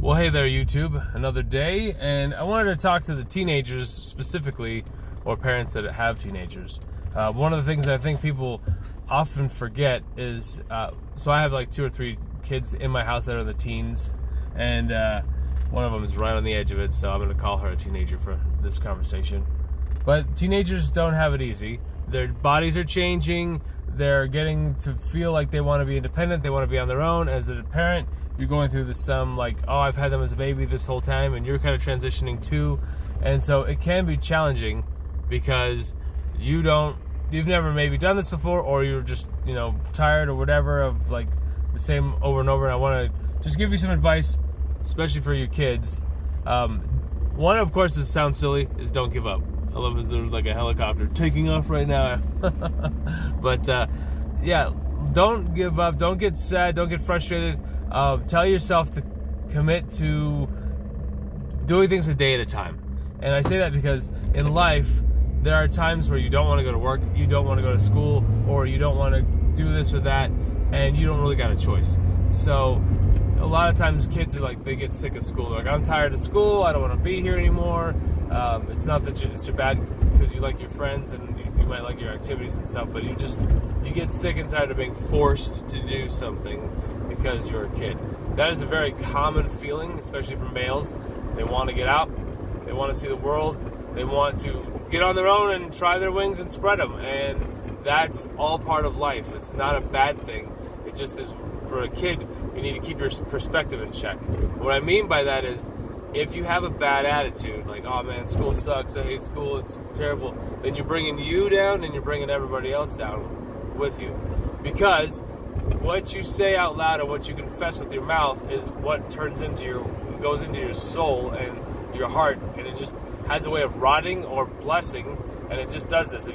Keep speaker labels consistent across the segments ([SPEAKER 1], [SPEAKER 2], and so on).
[SPEAKER 1] Well, hey there, YouTube. Another day, and I wanted to talk to the teenagers specifically, or parents that have teenagers. One of the things I think people often forget is, so I have like 2 or 3 kids in my house that are in the teens, and one of them is right on the edge of it, so I'm going to call her a teenager for this conversation. But teenagers don't have it easy. Their bodies are changing. They're getting to feel like they want to be independent. They want to be on their own. As a parent, you're going through this like, oh, I've had them as a baby this whole time, and you're kind of transitioning too. And so it can be challenging because you've never maybe done this before, or you're just, tired or whatever of like the same over and over. And I want to just give you some advice, especially for your kids. One, of course, this sounds silly, is don't give up. I love it. There's like a helicopter taking off right now. But yeah, don't give up. Don't get sad. Don't get frustrated. Tell yourself to commit to doing things a day at a time. And I say that because in life, there are times where you don't want to go to work, you don't want to go to school, or you don't want to do this or that, and you don't really got a choice. So a lot of times kids are like, they get sick of school. They're like, I'm tired of school. I don't want to be here anymore. It's not that it's bad because you like your friends and you might like your activities and stuff, but you get sick and tired of being forced to do something because you're a kid. That is a very common feeling, especially for males. They want to get out. They want to see the world. They want to get on their own and try their wings and spread them. And that's all part of life. It's not a bad thing. It just is. For a kid, you need to keep your perspective in check. What I mean by that is, if you have a bad attitude, like, oh man, school sucks, I hate school, it's terrible, then you're bringing you down and you're bringing everybody else down with you. Because what you say out loud and what you confess with your mouth is what goes into your soul and your heart, and it just has a way of rotting or blessing, and it just does this.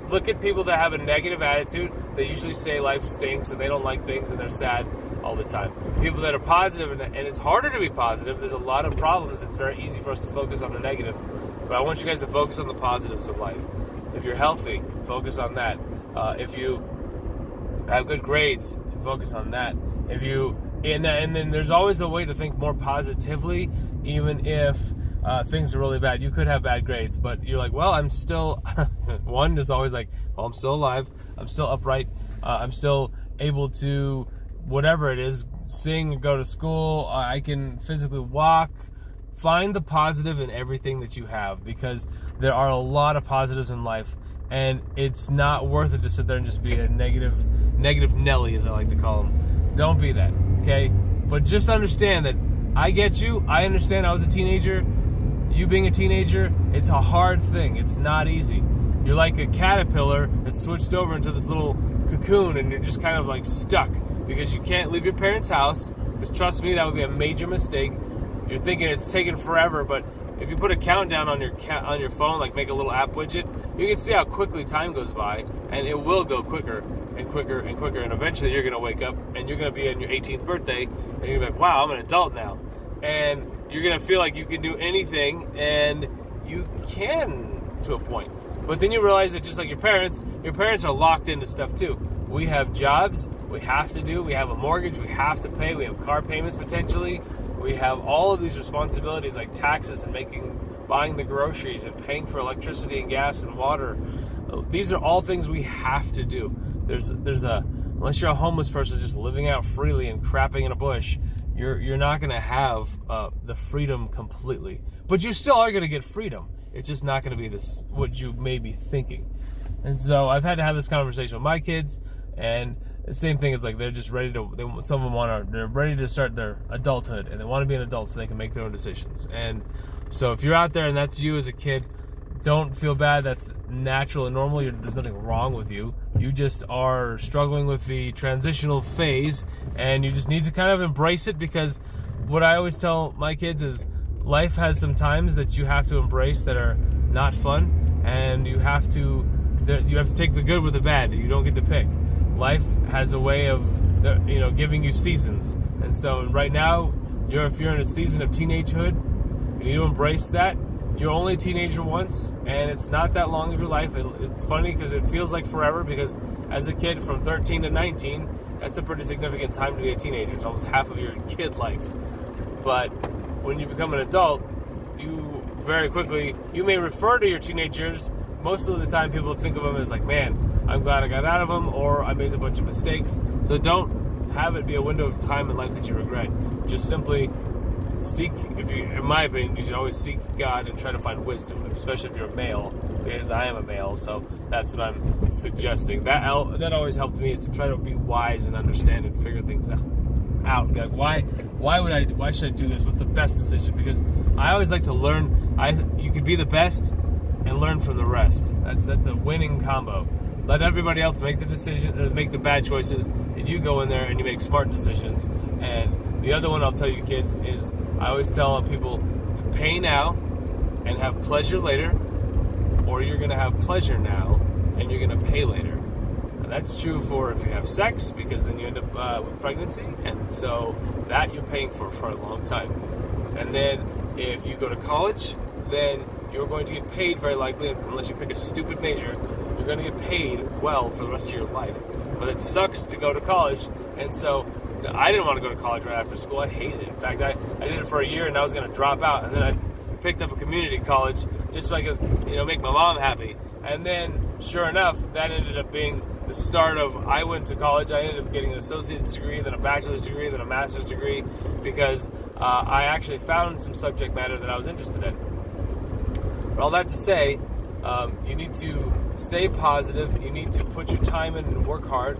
[SPEAKER 1] Look at people that have a negative attitude. They usually say life stinks and they don't like things and they're sad all the time. People that are positive, and it's harder to be positive. There's a lot of problems. It's very easy for us to focus on the negative. But I want you guys to focus on the positives of life. If you're healthy, focus on that. If you have good grades, focus on that. And then there's always a way to think more positively, even if things are really bad. You could have bad grades, but you're like, well, I'm still one is always like, well, I'm still alive, I'm still upright, I'm still able to whatever it is, sing, go to school, I can physically walk. Find the positive in everything that you have, because there are a lot of positives in life, and it's not worth it to sit there and just be a negative Nelly, as I like to call them. Don't be that, okay? But just understand that I get you. I understand. I was a teenager. You being a teenager, it's a hard thing. It's not easy. You're like a caterpillar that switched over into this little cocoon, and you're just kind of like stuck because you can't leave your parents' house. Because trust me, that would be a major mistake. You're thinking it's taking forever, but if you put a countdown on your phone, like make a little app widget, you can see how quickly time goes by, and it will go quicker and quicker and quicker, and eventually you're going to wake up and you're going to be on your 18th birthday, and you're going to be like, wow, I'm an adult now. And you're going to feel like you can do anything, and you can to a point. But then you realize that just like your parents are locked into stuff too. We have jobs we have to do. We have a mortgage we have to pay. We have car payments potentially. We have all of these responsibilities like taxes and buying the groceries and paying for electricity and gas and water. These are all things we have to do. Unless you're a homeless person just living out freely and crapping in a bush, you're not going to have the freedom completely. But you still are going to get freedom. It's just not going to be what you may be thinking. And so I've had to have this conversation with my kids, and the same thing is like they're just ready to. They're ready to start their adulthood, and they want to be an adult so they can make their own decisions. And so if you're out there and that's you as a kid, don't feel bad. That's natural and normal. There's nothing wrong with you. You just are struggling with the transitional phase, and you just need to kind of embrace it, because what I always tell my kids is life has some times that you have to embrace that are not fun, and you have to take the good with the bad. You don't get to pick. Life has a way of giving you seasons, and so right now if you're in a season of teenagehood, you need to embrace that. You're only a teenager once, and it's not that long of your life. It's funny because it feels like forever, because as a kid from 13 to 19, that's a pretty significant time to be a teenager. It's almost half of your kid life. But when you become an adult, you very quickly, you may refer to your teenagers. Most of the time people think of them as like, man, I'm glad I got out of them, or I made a bunch of mistakes. So don't have it be a window of time in life that you regret. Just simply seek, in my opinion, you should always seek God and try to find wisdom, especially if you're a male, because I am a male, so that's what I'm suggesting. That always helped me, is to try to be wise and understand and figure things out. Be like, why should I do this? What's the best decision? Because I always like to learn. You could be the best and learn from the rest. That's a winning combo. Let everybody else make the decision, make the bad choices, and you go in there and you make smart decisions. And the other one I'll tell you, kids, is I always tell people to pay now and have pleasure later, or you're going to have pleasure now and you're going to pay later. And that's true for if you have sex, because then you end up with pregnancy, and so that you're paying for a long time. And then if you go to college, then you're going to get paid very likely, unless you pick a stupid major, you're going to get paid well for the rest of your life. But it sucks to go to college, and so I didn't want to go to college right after school. I hated it. In fact, I did it for a year, and I was going to drop out, and then I picked up a community college just so I could, make my mom happy. And then, sure enough, that ended up being the start of, I went to college, I ended up getting an associate's degree, then a bachelor's degree, then a master's degree, because I actually found some subject matter that I was interested in. But all that to say, you need to stay positive, you need to put your time in and work hard,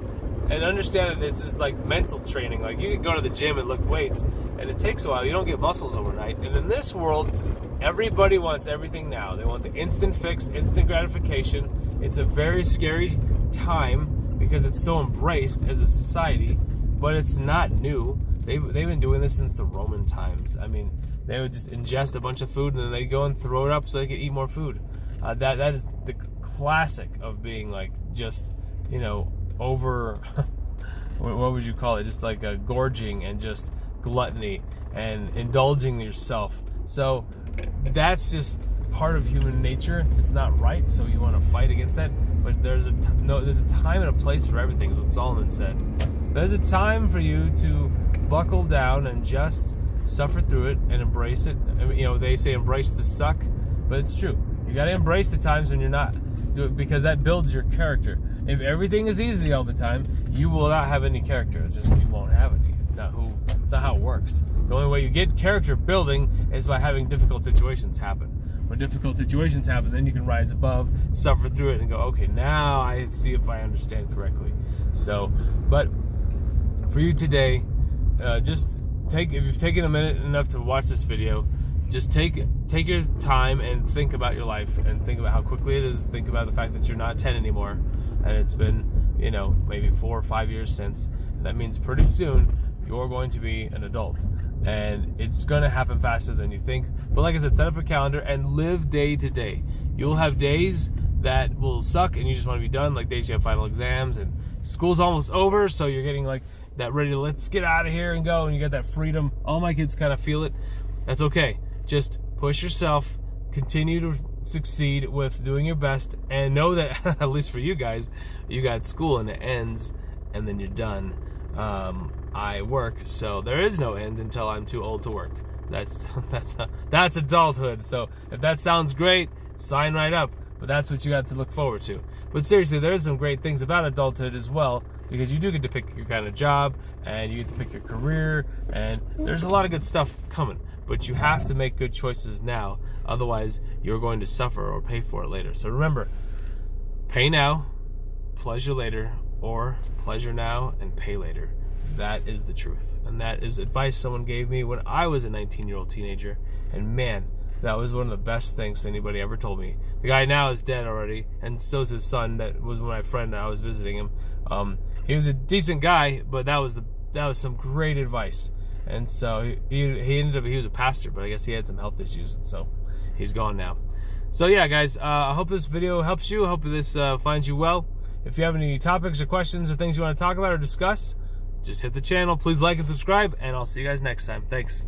[SPEAKER 1] and understand that this is like mental training. Like, you can go to the gym and lift weights, and it takes a while. You don't get muscles overnight. And in this world, everybody wants everything now. They want the instant fix, instant gratification. It's a very scary time because it's so embraced as a society, but it's not new. They've been doing this since the Roman times. I mean, they would just ingest a bunch of food and then they'd go and throw it up so they could eat more food. That is the classic of being like just, over, what would you call it? Just like a gorging and just gluttony and indulging yourself. So that's just part of human nature. It's not right, so you want to fight against that. But there's a time and a place for everything, is what Solomon said. There's a time for you to buckle down and just suffer through it and embrace it. They say embrace the suck, but it's true. You got to embrace the times when you're not, because that builds your character. If everything is easy all the time, you will not have any character. It's just, you won't have any. It's not how it works. The only way you get character building is by having difficult situations happen. When difficult situations happen, then you can rise above, suffer through it, and go, okay, now I see if I understand correctly. So, but for you today, if you've taken a minute enough to watch this video, just take your time and think about your life, and think about how quickly it is. Think about the fact that you're not 10 anymore, and it's been, maybe 4 or 5 years since. That means pretty soon you're going to be an adult, and it's going to happen faster than you think. But like I said, set up a calendar and live day to day. You'll have days that will suck and you just want to be done, like days you have final exams and school's almost over, so you're getting like that ready to, let's get out of here and go, and you got that freedom. All my kids kind of feel it. That's okay. Just push yourself, continue to succeed with doing your best, and know that at least for you guys, you got school and it ends and then you're done. I work, so there is no end until I'm too old to work. That's adulthood. So if that sounds great, sign right up. But that's what you got to look forward to. But seriously, there's some great things about adulthood as well, because you do get to pick your kind of job, and you get to pick your career, and there's a lot of good stuff coming. But you have to make good choices now, otherwise you're going to suffer or pay for it later. So remember, pay now, pleasure later, or pleasure now and pay later. That is the truth. And that is advice someone gave me when I was a 19-year-old teenager. And man, that was one of the best things anybody ever told me. The guy now is dead already, and so is his son. That was my friend that I was visiting him. He was a decent guy, but that was some great advice. And so he was a pastor, but I guess he had some health issues, and so he's gone now. So yeah, guys, I hope this video helps you. I hope this finds you well. If you have any topics or questions or things you want to talk about or discuss, just hit the channel. Please like and subscribe, and I'll see you guys next time. Thanks.